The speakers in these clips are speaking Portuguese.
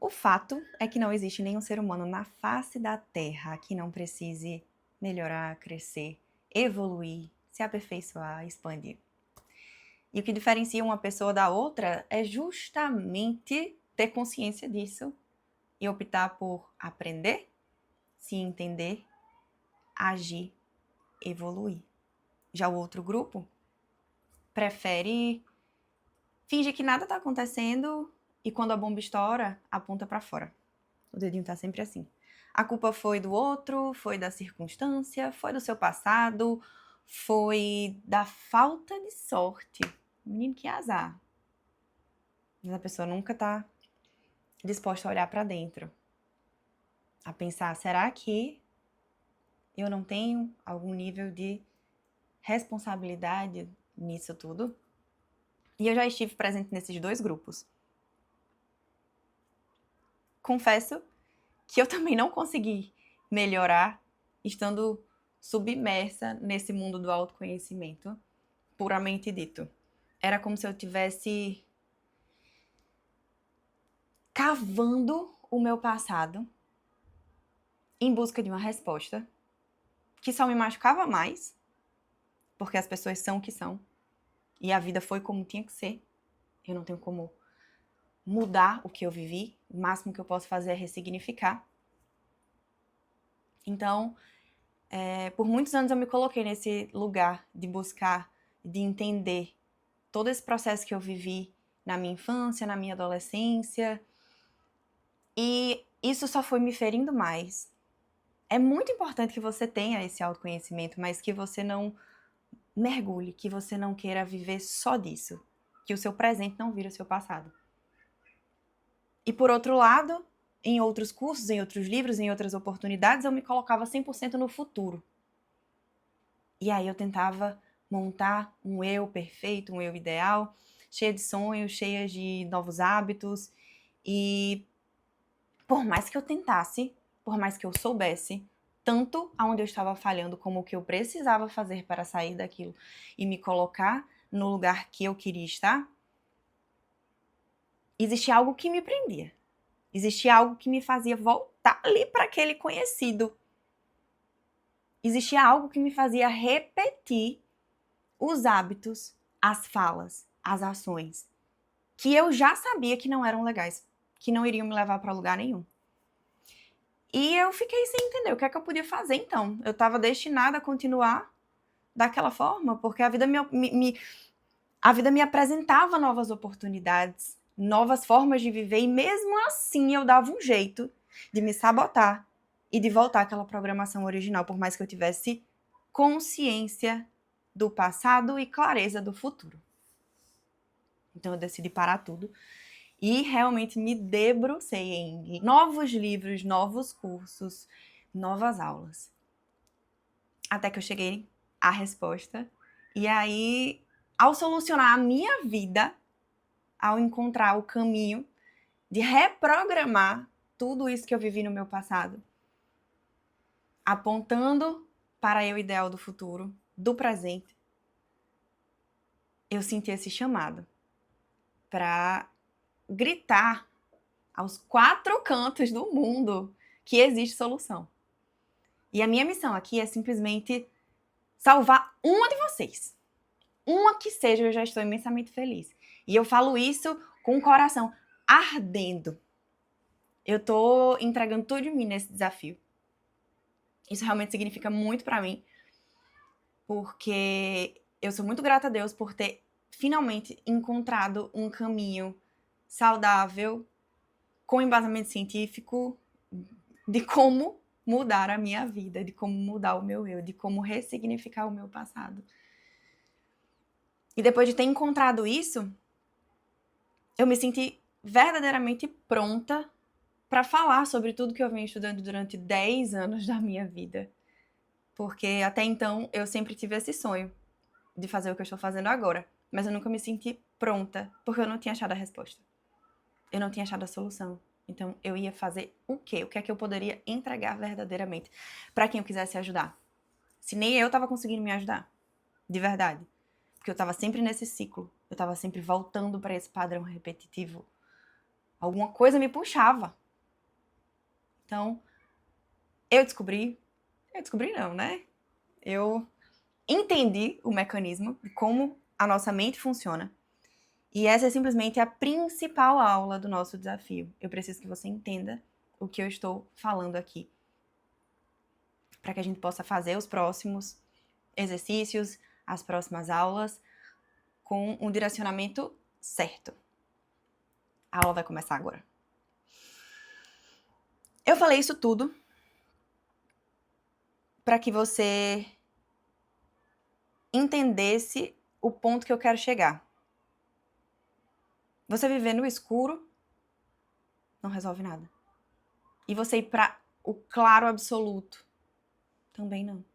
O fato é que não existe nenhum ser humano na face da Terra que não precise melhorar, crescer, evoluir, se aperfeiçoar, expandir. E o que diferencia uma pessoa da outra é justamente ter consciência disso e optar por aprender, se entender, agir, evoluir. Já o outro grupo prefere fingir que nada tá acontecendo e quando a bomba estoura, aponta pra fora. O dedinho tá sempre assim. A culpa foi do outro, foi da circunstância, foi do seu passado, foi da falta de sorte. Menino, que azar. Mas a pessoa nunca tá disposta a olhar pra dentro. A pensar, será que eu não tenho algum nível de responsabilidade nisso tudo? E eu já estive presente nesses dois grupos. Confesso que eu também não consegui melhorar estando submersa nesse mundo do autoconhecimento, puramente dito. Era como se eu tivesse cavando o meu passado em busca de uma resposta que só me machucava mais, porque as pessoas são o que são, e a vida foi como tinha que ser. Eu não tenho como mudar o que eu vivi, o máximo que eu posso fazer é ressignificar. Então, por muitos anos eu me coloquei nesse lugar de buscar, de entender todo esse processo que eu vivi na minha infância, na minha adolescência, e isso só foi me ferindo mais. É muito importante que você tenha esse autoconhecimento, mas que você não mergulhe, que você não queira viver só disso, que o seu presente não vira o seu passado. E por outro lado, em outros cursos, em outros livros, em outras oportunidades, eu me colocava 100% no futuro. E aí eu tentava montar um eu perfeito, um eu ideal, cheia de sonhos, cheia de novos hábitos. E por mais que eu tentasse, por mais que eu soubesse, tanto aonde eu estava falhando como o que eu precisava fazer para sair daquilo e me colocar no lugar que eu queria estar, existia algo que me prendia. Existia algo que me fazia voltar ali para aquele conhecido. Existia algo que me fazia repetir os hábitos, as falas, as ações, que eu já sabia que não eram legais, que não iriam me levar para lugar nenhum. E eu fiquei sem entender o que é que eu podia fazer então. Eu estava destinada a continuar daquela forma, porque a vida me apresentava novas oportunidades, novas formas de viver, e mesmo assim eu dava um jeito de me sabotar e de voltar àquela programação original, por mais que eu tivesse consciência do passado e clareza do futuro. Então eu decidi parar tudo e realmente me debrucei em novos livros, novos cursos, novas aulas. Até que eu cheguei à resposta. E aí, ao solucionar a minha vida, ao encontrar o caminho de reprogramar tudo isso que eu vivi no meu passado, apontando para eu ideal do futuro, do presente, eu senti esse chamado para gritar aos 4 cantos do mundo que existe solução. E a minha missão aqui é simplesmente salvar uma de vocês. Uma que seja, eu já estou imensamente feliz. E eu falo isso com o coração ardendo. Eu tô entregando tudo de mim nesse desafio. Isso realmente significa muito pra mim, porque eu sou muito grata a Deus por ter finalmente encontrado um caminho saudável, com embasamento científico, de como mudar a minha vida, de como mudar o meu eu, de como ressignificar o meu passado. E depois de ter encontrado isso, eu me senti verdadeiramente pronta para falar sobre tudo que eu venho estudando durante 10 anos da minha vida. Porque até então eu sempre tive esse sonho de fazer o que eu estou fazendo agora, mas eu nunca me senti pronta, porque eu não tinha achado a resposta. Eu não tinha achado a solução. Então eu ia fazer o quê? O que é que eu poderia entregar verdadeiramente para quem eu quisesse ajudar? Se nem eu estava conseguindo me ajudar, de verdade. Porque eu estava sempre nesse ciclo, eu estava sempre voltando para esse padrão repetitivo Alguma coisa me puxava. Então, eu descobri não, né? Eu entendi o mecanismo de como a nossa mente funciona. E essa é simplesmente a principal aula do nosso desafio. Eu preciso que você entenda o que eu estou falando aqui, para que a gente possa fazer os próximos exercícios, as próximas aulas, com um direcionamento certo. A aula vai começar agora. Eu falei isso tudo para que você entendesse o ponto que eu quero chegar. Você viver no escuro não resolve nada. E você ir para o claro absoluto também não.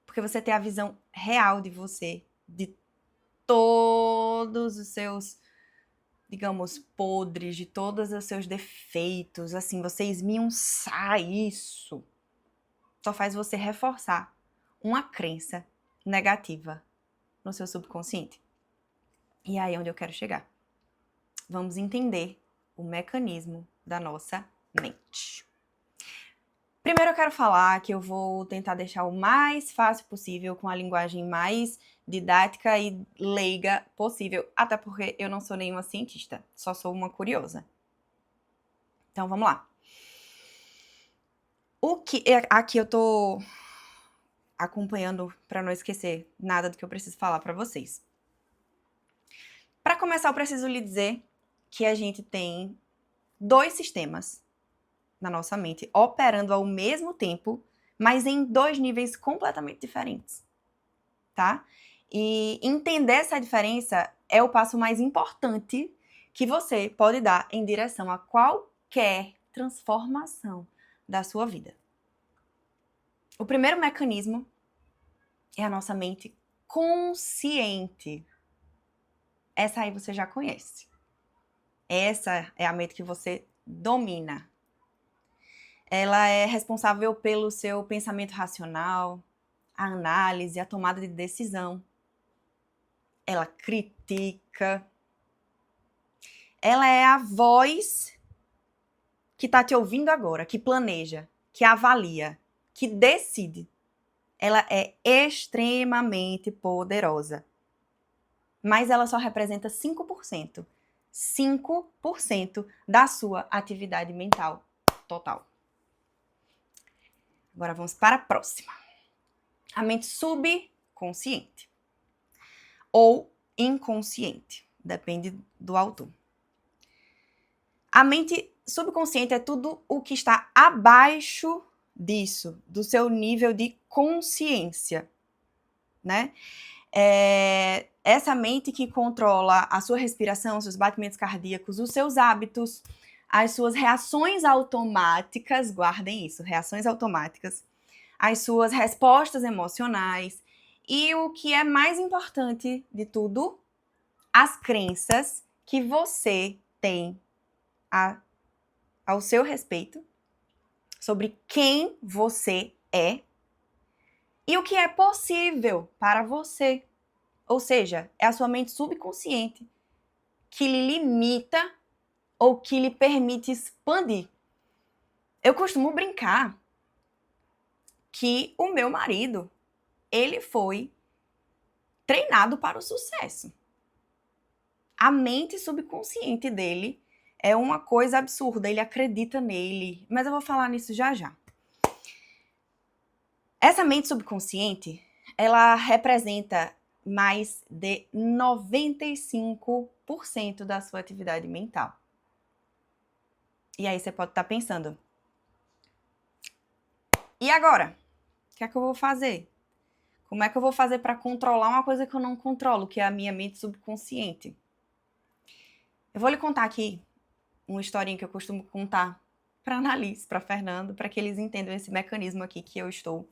Porque você tem a visão real de você, de todos os seus, digamos, podres, de todos os seus defeitos, assim, você esmiuçar isso só faz você reforçar uma crença negativa no seu subconsciente. E aí é onde eu quero chegar. Vamos entender o mecanismo da nossa mente. Primeiro eu quero falar que eu vou tentar deixar o mais fácil possível, com a linguagem mais didática e leiga possível, até porque eu não sou nenhuma cientista, só sou uma curiosa. Então vamos lá. Aqui eu tô acompanhando para não esquecer nada do que eu preciso falar para vocês. Para começar, eu preciso lhe dizer que a gente tem 2 sistemas na nossa mente operando ao mesmo tempo, mas em 2 níveis completamente diferentes, tá? E entender essa diferença é o passo mais importante que você pode dar em direção a qualquer transformação da sua vida. O primeiro mecanismo é a nossa mente consciente. Essa aí você já conhece. Essa é a mente que você domina. Ela é responsável pelo seu pensamento racional, a análise, a tomada de decisão. Ela critica. Ela é a voz que está te ouvindo agora, que planeja, que avalia, que decide. Ela é extremamente poderosa. Mas ela só representa 5%. 5% da sua atividade mental total. Agora vamos para a próxima. A mente subconsciente. Ou inconsciente. Depende do autor. A mente subconsciente é tudo o que está abaixo disso, do seu nível de consciência, né? Essa mente que controla a sua respiração, seus batimentos cardíacos, os seus hábitos, as suas reações automáticas, guardem isso, reações automáticas, as suas respostas emocionais e o que é mais importante de tudo, as crenças que você tem ao seu respeito sobre quem você é e o que é possível para você. Ou seja, é a sua mente subconsciente que lhe limita ou que lhe permite expandir. Eu costumo brincar que o meu marido, ele foi treinado para o sucesso. A mente subconsciente dele é uma coisa absurda, ele acredita nele, mas eu vou falar nisso já já. Essa mente subconsciente, ela representa mais de 95% da sua atividade mental. E aí você pode estar pensando, e agora? O que é que eu vou fazer? Como é que eu vou fazer para controlar uma coisa que eu não controlo, que é a minha mente subconsciente? Eu vou lhe contar aqui uma historinha que eu costumo contar para a Annalise, para Fernando, para que eles entendam esse mecanismo aqui que eu estou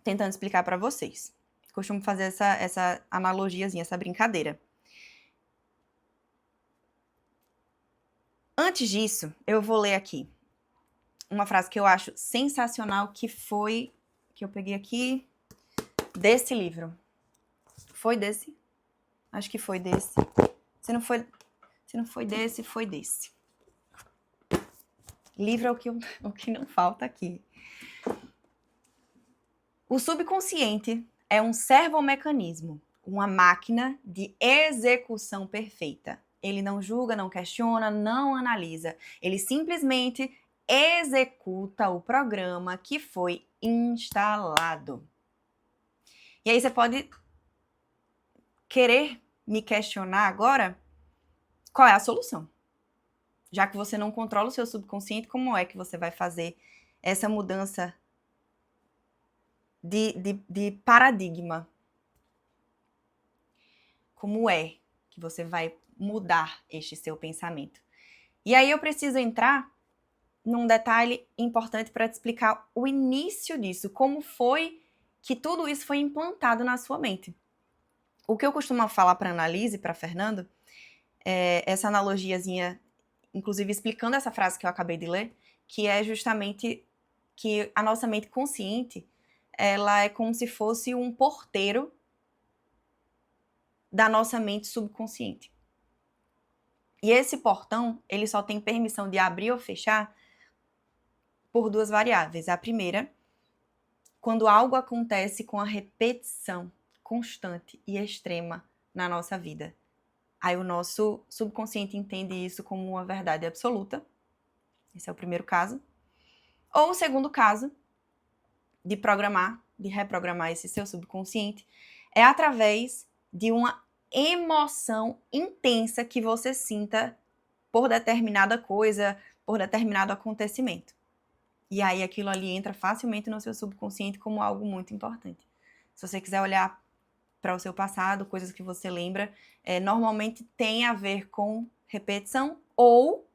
tentando explicar para vocês. Costumo fazer essa analogiazinha, essa brincadeira. Antes disso, eu vou ler aqui uma frase que eu acho sensacional, que eu peguei aqui desse livro. Foi desse? Acho que foi desse. Se não foi, Se não foi desse, foi desse. Livro é o que não falta aqui. O subconsciente é um servomecanismo, uma máquina de execução perfeita. Ele não julga, não questiona, não analisa. Ele simplesmente executa o programa que foi instalado. E aí você pode querer me questionar agora qual é a solução. Já que você não controla o seu subconsciente, como é que você vai fazer essa mudança de paradigma? Como é que você vai mudar este seu pensamento? E aí eu preciso entrar num detalhe importante para te explicar o início disso, como foi que tudo isso foi implantado na sua mente. O que eu costumo falar para a Annalise, para Fernando, é essa analogiazinha, inclusive explicando essa frase que eu acabei de ler, que é justamente que a nossa mente consciente, ela é como se fosse um porteiro da nossa mente subconsciente. E esse portão, ele só tem permissão de abrir ou fechar por duas variáveis. A primeira, quando algo acontece com a repetição constante e extrema na nossa vida. Aí o nosso subconsciente entende isso como uma verdade absoluta. Esse é o primeiro caso. Ou o segundo caso, de reprogramar esse seu subconsciente, é através de uma emoção intensa que você sinta por determinada coisa, por determinado acontecimento. E aí aquilo ali entra facilmente no seu subconsciente como algo muito importante. Se você quiser olhar para o seu passado, coisas que você lembra, normalmente tem a ver com repetição ou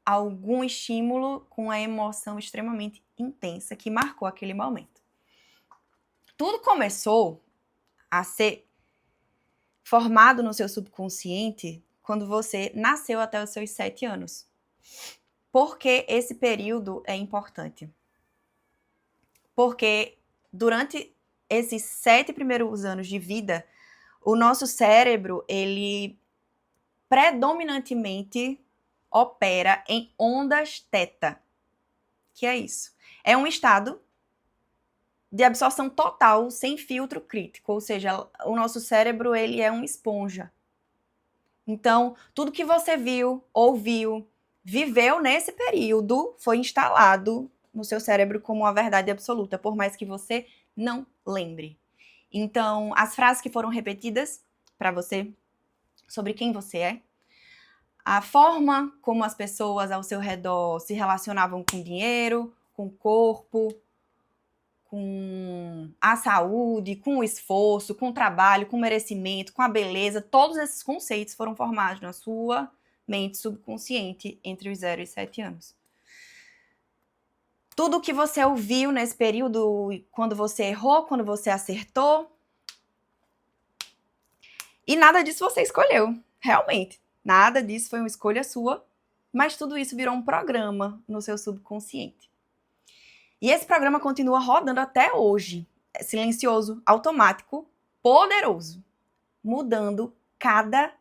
algum estímulo com a emoção extremamente intensa que marcou aquele momento. Tudo começou a ser formado no seu subconsciente quando você nasceu até os seus 7 anos. Por que esse período é importante? Porque durante esses 7 primeiros anos de vida, o nosso cérebro, ele predominantemente opera em ondas teta. Que é isso? É um estado de absorção total, sem filtro crítico, ou seja, o nosso cérebro, ele é uma esponja. Então, tudo que você viu, ouviu, viveu nesse período, foi instalado no seu cérebro como uma verdade absoluta, por mais que você não lembre. Então, as frases que foram repetidas para você sobre quem você é, a forma como as pessoas ao seu redor se relacionavam com o dinheiro, com o corpo, com a saúde, com o esforço, com o trabalho, com o merecimento, com a beleza, todos esses conceitos foram formados na sua mente subconsciente entre os 0 e 7 anos. Tudo que você ouviu nesse período, quando você errou, quando você acertou, e nada disso você escolheu, realmente. Nada disso foi uma escolha sua, mas tudo isso virou um programa no seu subconsciente. E esse programa continua rodando até hoje. É silencioso, automático, poderoso, mudando cada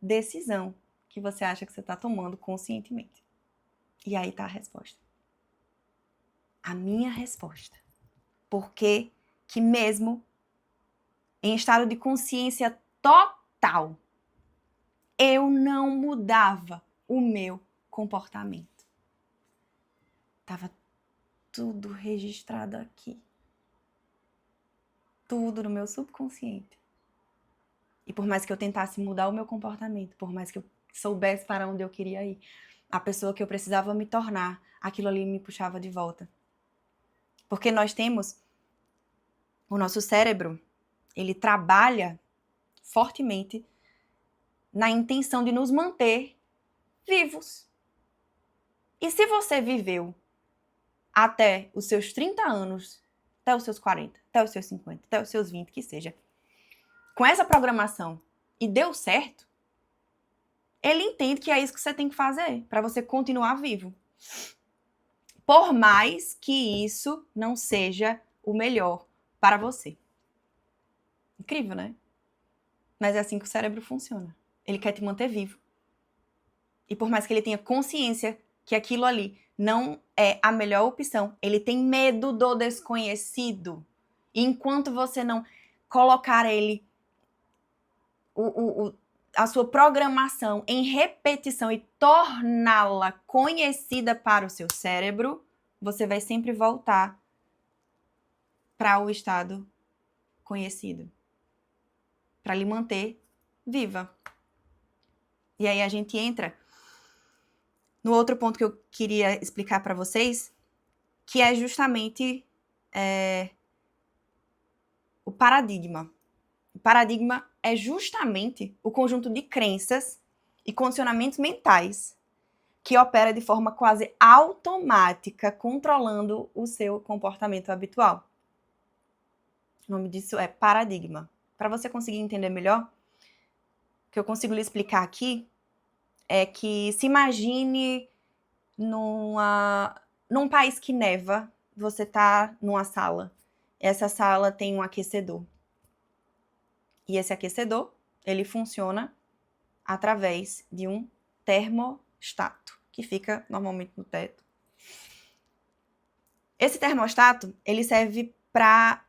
decisão que você acha que você está tomando conscientemente. E aí está a resposta. A minha resposta. Por que mesmo em estado de consciência total, eu não mudava o meu comportamento? Estava tudo registrado aqui. Tudo no meu subconsciente. E por mais que eu tentasse mudar o meu comportamento, por mais que eu soubesse para onde eu queria ir, a pessoa que eu precisava me tornar, aquilo ali me puxava de volta. Porque nós temos o nosso cérebro, ele trabalha fortemente na intenção de nos manter vivos. E se você viveu até os seus 30 anos, até os seus 40, até os seus 50, até os seus 20, que seja, com essa programação e deu certo, ele entende que é isso que você tem que fazer para você continuar vivo. Por mais que isso não seja o melhor para você. Incrível, né? Mas é assim que o cérebro funciona. Ele quer te manter vivo. E por mais que ele tenha consciência que aquilo ali não é a melhor opção, ele tem medo do desconhecido. E enquanto você não colocar ele, a sua programação em repetição e torná-la conhecida para o seu cérebro, você vai sempre voltar para o estado conhecido, para lhe manter viva. E aí a gente entra no outro ponto que eu queria explicar para vocês, que é justamente o paradigma. O paradigma é justamente o conjunto de crenças e condicionamentos mentais que opera de forma quase automática, controlando o seu comportamento habitual. O nome disso é paradigma. Para você conseguir entender melhor, o que eu consigo lhe explicar aqui é que se imagine num país que neva, você está numa sala. Essa sala tem um aquecedor. E esse aquecedor, ele funciona através de um termostato, que fica normalmente no teto. Esse termostato, ele serve para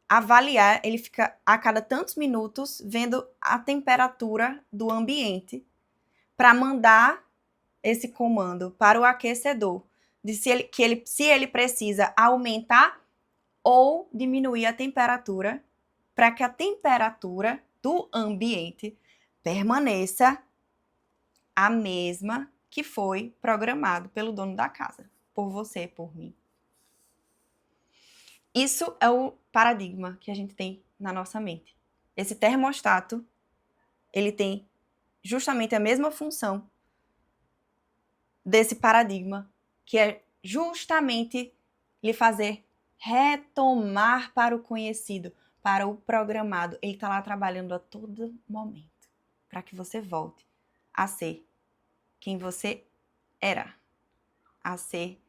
avaliar, ele fica a cada tantos minutos vendo a temperatura do ambiente para mandar esse comando para o aquecedor, de se ele precisa aumentar ou diminuir a temperatura para que a temperatura do ambiente permaneça a mesma que foi programado pelo dono da casa, por você, por mim. Isso é o paradigma que a gente tem na nossa mente. Esse termostato, ele tem justamente a mesma função desse paradigma, que é justamente lhe fazer retomar para o conhecido, para o programado. Ele está lá trabalhando a todo momento para que você volte a ser quem você era, a ser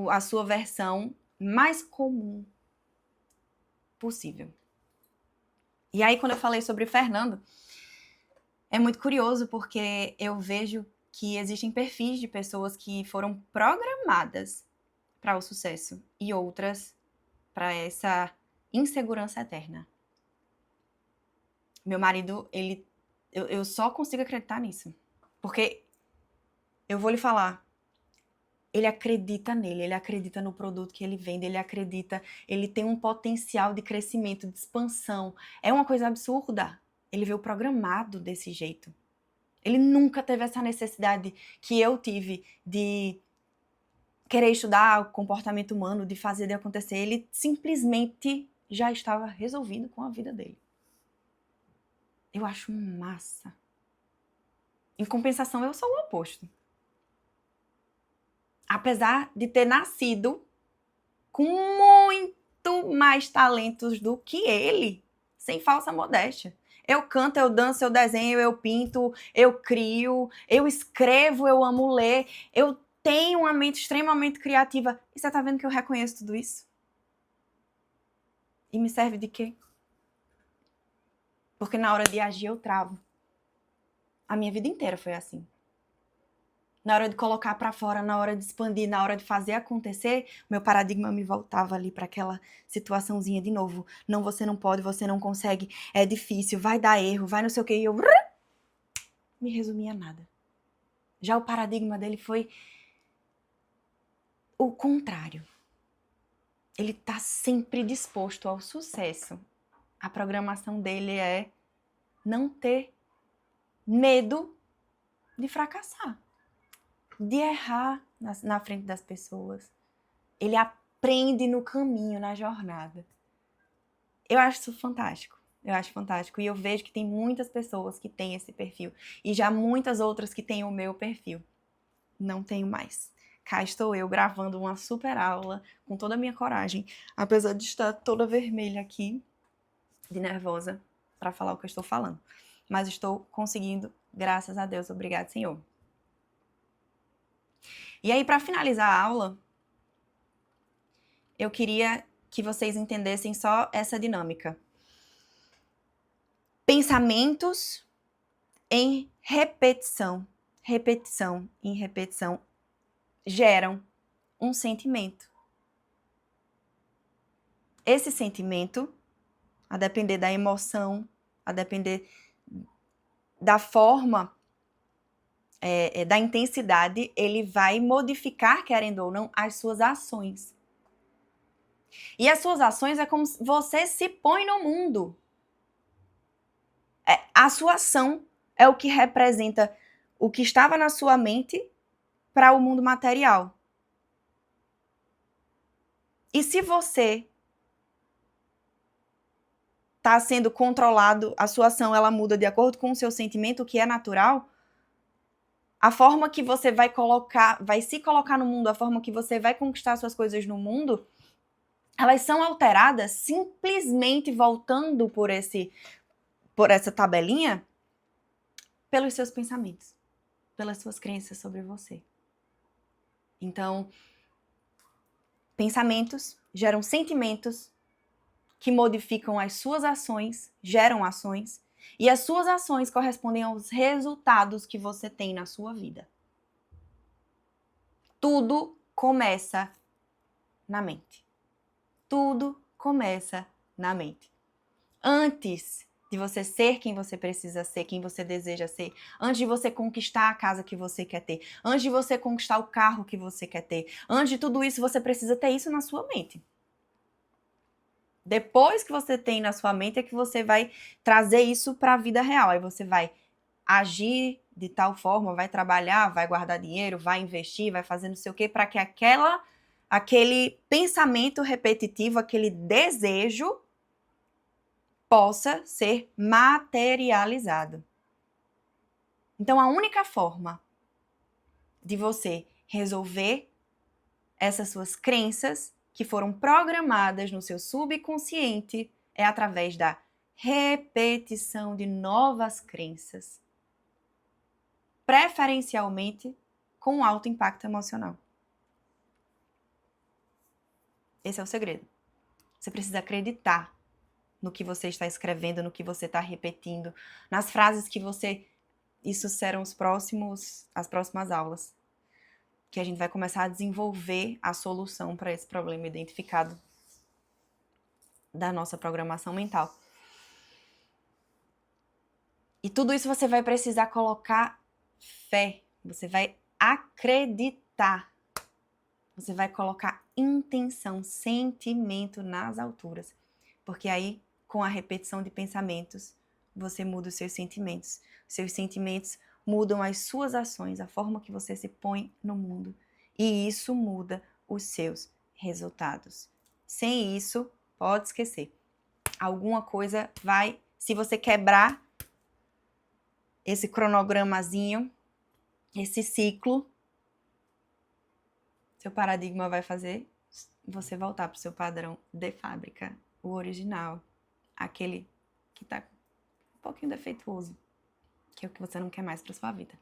a sua versão mais comum possível. E aí, quando eu falei sobre o Fernando, é muito curioso porque eu vejo que existem perfis de pessoas que foram programadas para o sucesso e outras para essa insegurança eterna. Meu marido, eu só consigo acreditar nisso. Porque eu vou lhe falar, ele acredita nele, ele acredita no produto que ele vende, ele tem um potencial de crescimento, de expansão. É uma coisa absurda. Ele veio programado desse jeito. Ele nunca teve essa necessidade que eu tive de querer estudar o comportamento humano, de fazer de acontecer. Ele simplesmente já estava resolvido com a vida dele. Eu acho massa. Em compensação, eu sou o oposto. Apesar de ter nascido com muito mais talentos do que ele, sem falsa modéstia. Eu canto, eu danço, eu desenho, eu pinto, eu crio, eu escrevo, eu amo ler, eu tenho uma mente extremamente criativa. E você tá vendo que eu reconheço tudo isso? E me serve de quê? Porque na hora de agir eu travo. A minha vida inteira foi assim. Na hora de colocar para fora, na hora de expandir, na hora de fazer acontecer, meu paradigma me voltava ali para aquela situaçãozinha de novo. Não, você não pode, você não consegue, é difícil, vai dar erro, vai não sei o quê. E eu me resumia a nada. Já o paradigma dele foi o contrário. Ele está sempre disposto ao sucesso. A programação dele é não ter medo de fracassar, de errar na frente das pessoas. Ele aprende no caminho, na jornada. Eu acho isso fantástico. Eu acho fantástico. E eu vejo que tem muitas pessoas que têm esse perfil. E já muitas outras que têm o meu perfil. Não tenho mais. Cá estou eu gravando uma super aula com toda a minha coragem. Apesar de estar toda vermelha aqui, de nervosa, para falar o que eu estou falando. Mas estou conseguindo, graças a Deus. Obrigado, Senhor. E aí, para finalizar a aula, eu queria que vocês entendessem só essa dinâmica. Pensamentos em repetição, repetição em repetição, geram um sentimento. Esse sentimento, a depender da emoção, a depender da forma, da intensidade, ele vai modificar, querendo ou não, as suas ações. E as suas ações é como se você se põe no mundo. A sua ação é o que representa o que estava na sua mente para o mundo material. E se você está sendo controlado, a sua ação ela muda de acordo com o seu sentimento, o que é natural, a forma que você vai se colocar no mundo, a forma que você vai conquistar suas coisas no mundo, elas são alteradas simplesmente voltando por essa tabelinha pelos seus pensamentos, pelas suas crenças sobre você. Então, pensamentos geram sentimentos que modificam as suas ações, geram ações, e as suas ações correspondem aos resultados que você tem na sua vida. Tudo começa na mente. Tudo começa na mente. Antes de você ser quem você precisa ser, quem você deseja ser, antes de você conquistar a casa que você quer ter, antes de você conquistar o carro que você quer ter, antes de tudo isso, você precisa ter isso na sua mente. Depois que você tem na sua mente é que você vai trazer isso para a vida real. Aí você vai agir de tal forma, vai trabalhar, vai guardar dinheiro, vai investir, vai fazer não sei o quê, para que aquele pensamento repetitivo, aquele desejo possa ser materializado. Então, a única forma de você resolver essas suas crenças que foram programadas no seu subconsciente é através da repetição de novas crenças, preferencialmente com alto impacto emocional. Esse é o segredo. Você precisa acreditar no que você está escrevendo, no que você está repetindo, nas frases que você... Isso serão as próximas aulas, que a gente vai começar a desenvolver a solução para esse problema identificado da nossa programação mental. E tudo isso você vai precisar colocar fé, você vai acreditar, você vai colocar intenção, sentimento nas alturas, porque aí, com a repetição de pensamentos, você muda os seus sentimentos mudam as suas ações, a forma que você se põe no mundo. E isso muda os seus resultados. Sem isso, pode esquecer. Alguma coisa vai... Se você quebrar esse cronogramazinho, esse ciclo, seu paradigma vai fazer você voltar para o seu padrão de fábrica, o original, aquele que está um pouquinho defeituoso, que é o que você não quer mais para sua vida.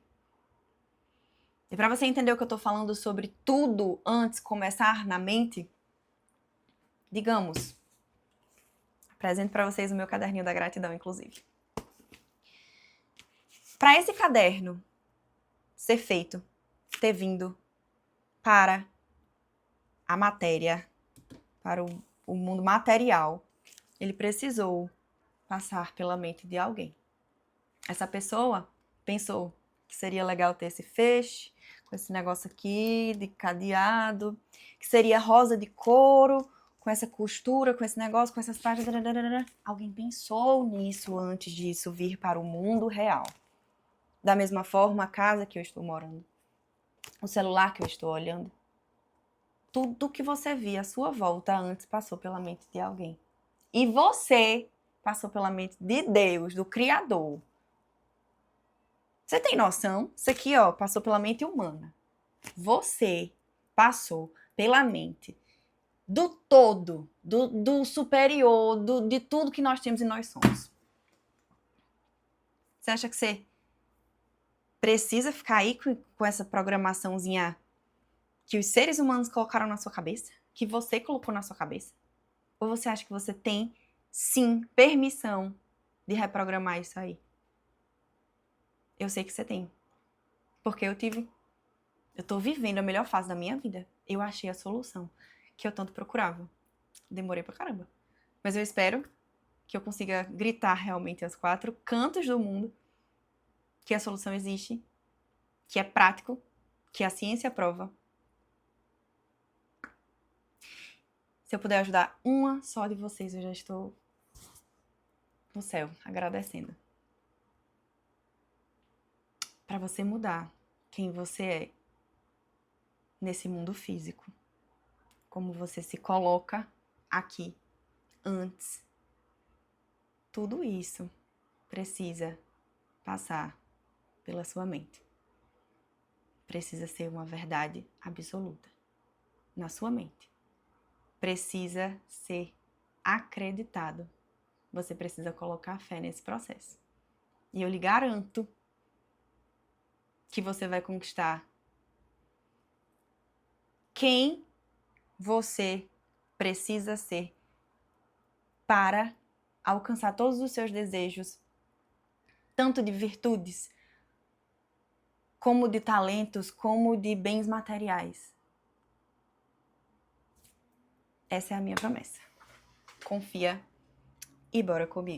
E para você entender o que eu estou falando sobre tudo antes começar na mente, digamos, apresento para vocês o meu caderninho da gratidão, inclusive. Para esse caderno ser feito, ter vindo para a matéria, para o mundo material, ele precisou passar pela mente de alguém. Essa pessoa pensou que seria legal ter esse feixe, com esse negócio aqui de cadeado, que seria rosa de couro, com essa costura, com esse negócio, com essas partes. Alguém pensou nisso antes disso vir para o mundo real. Da mesma forma, a casa que eu estou morando, o celular que eu estou olhando, tudo que você via à sua volta antes passou pela mente de alguém. E você passou pela mente de Deus, do Criador. Você tem noção? Isso aqui, ó, passou pela mente humana. Você passou pela mente do todo, do superior, de tudo que nós temos e nós somos. Você acha que você precisa ficar aí com essa programaçãozinha que os seres humanos colocaram na sua cabeça? Que você colocou na sua cabeça? Ou você acha que você tem, sim, permissão de reprogramar isso aí. Eu sei que você tem. Porque eu tive. Eu tô vivendo a melhor fase da minha vida. Eu achei a solução que eu tanto procurava. Demorei pra caramba. Mas eu espero que eu consiga gritar realmente aos 4 cantos do mundo que a solução existe, que é prático, que a ciência prova. Se eu puder ajudar uma só de vocês, eu já estou no céu, agradecendo. Para você mudar quem você é nesse mundo físico. Como você se coloca aqui antes. Tudo isso precisa passar pela sua mente. Precisa ser uma verdade absoluta na sua mente. Precisa ser acreditado. Você precisa colocar fé nesse processo. E eu lhe garanto que você vai conquistar quem você precisa ser para alcançar todos os seus desejos, tanto de virtudes, como de talentos, como de bens materiais. Essa é a minha promessa. Confia e bora comigo.